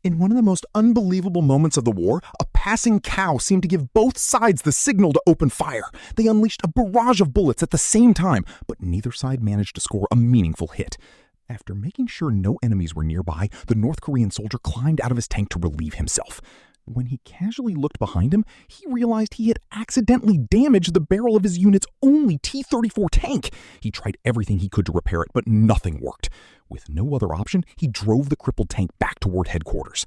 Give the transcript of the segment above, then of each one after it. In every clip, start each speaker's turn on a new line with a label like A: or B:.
A: In one of the most unbelievable moments of the war, a passing cow seemed to give both sides the signal to open fire. They unleashed a barrage of bullets at the same time, but neither side managed to score a meaningful hit. After making sure no enemies were nearby, the North Korean soldier climbed out of his tank to relieve himself. When he casually looked behind him, he realized he had accidentally damaged the barrel of his unit's only T-34 tank. He tried everything he could to repair it, but nothing worked. With no other option, he drove the crippled tank back toward headquarters.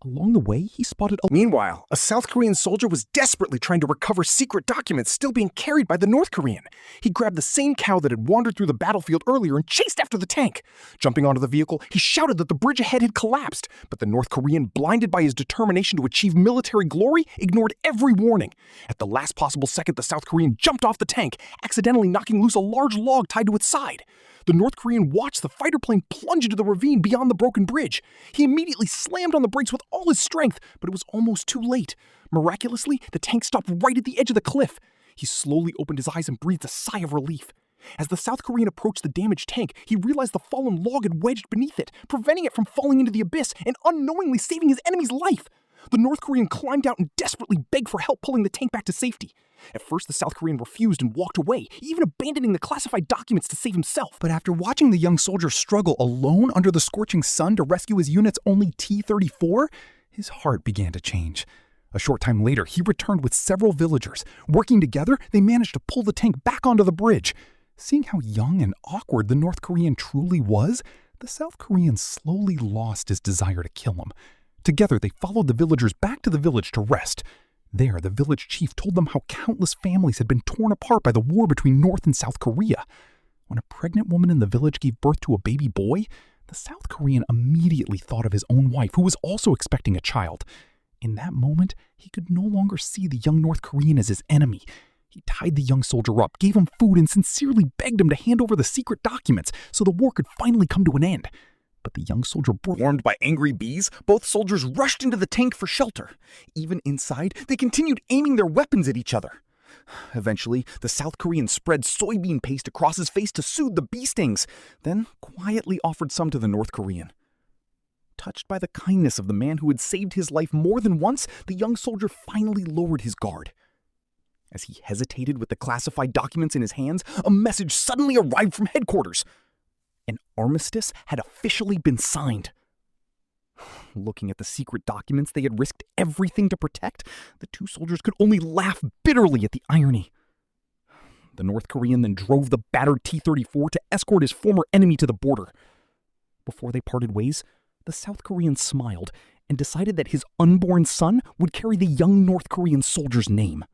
A: Along the way, he spotted a...
B: Meanwhile, a South Korean soldier was desperately trying to recover secret documents still being carried by the North Korean. He grabbed the same cow that had wandered through the battlefield earlier and chased after the tank. Jumping onto the vehicle, he shouted that the bridge ahead had collapsed, but the North Korean, blinded by his determination to achieve military glory, ignored every warning. At the last possible second, the South Korean jumped off the tank, accidentally knocking loose a large log tied to its side. The North Korean watched the fighter plane plunge into the ravine beyond the broken bridge. He immediately slammed on the brakes with all his strength, but it was almost too late. Miraculously, the tank stopped right at the edge of the cliff. He slowly opened his eyes and breathed a sigh of relief. As the South Korean approached the damaged tank, he realized the fallen log had wedged beneath it, preventing it from falling into the abyss and unknowingly saving his enemy's life. The North Korean climbed out and desperately begged for help pulling the tank back to safety. At first, the South Korean refused and walked away, even abandoning the classified documents to save himself.
A: But after watching the young soldier struggle alone under the scorching sun to rescue his unit's only T-34, his heart began to change. A short time later, he returned with several villagers. Working together, they managed to pull the tank back onto the bridge. Seeing how young and awkward the North Korean truly was, the South Korean slowly lost his desire to kill him. Together, they followed the villagers back to the village to rest. There, the village chief told them how countless families had been torn apart by the war between North and South Korea. When a pregnant woman in the village gave birth to a baby boy, the South Korean immediately thought of his own wife, who was also expecting a child. In that moment, he could no longer see the young North Korean as his enemy. He tied the young soldier up, gave him food, and sincerely begged him to hand over the secret documents so the war could finally come to an end. But the young soldier
B: warmed by angry bees, both soldiers rushed into the tank for shelter. Even inside, they continued aiming their weapons at each other. Eventually, the South Korean spread soybean paste across his face to soothe the bee stings, then quietly offered some to the North Korean. Touched by the kindness of the man who had saved his life more than once, the young soldier finally lowered his guard. As he hesitated with the classified documents in his hands, a message suddenly arrived from headquarters. An armistice had officially been signed. Looking at the secret documents they had risked everything to protect, the two soldiers could only laugh bitterly at the irony. The North Korean then drove the battered T-34 to escort his former enemy to the border. Before they parted ways, the South Korean smiled and decided that his unborn son would carry the young North Korean soldier's name.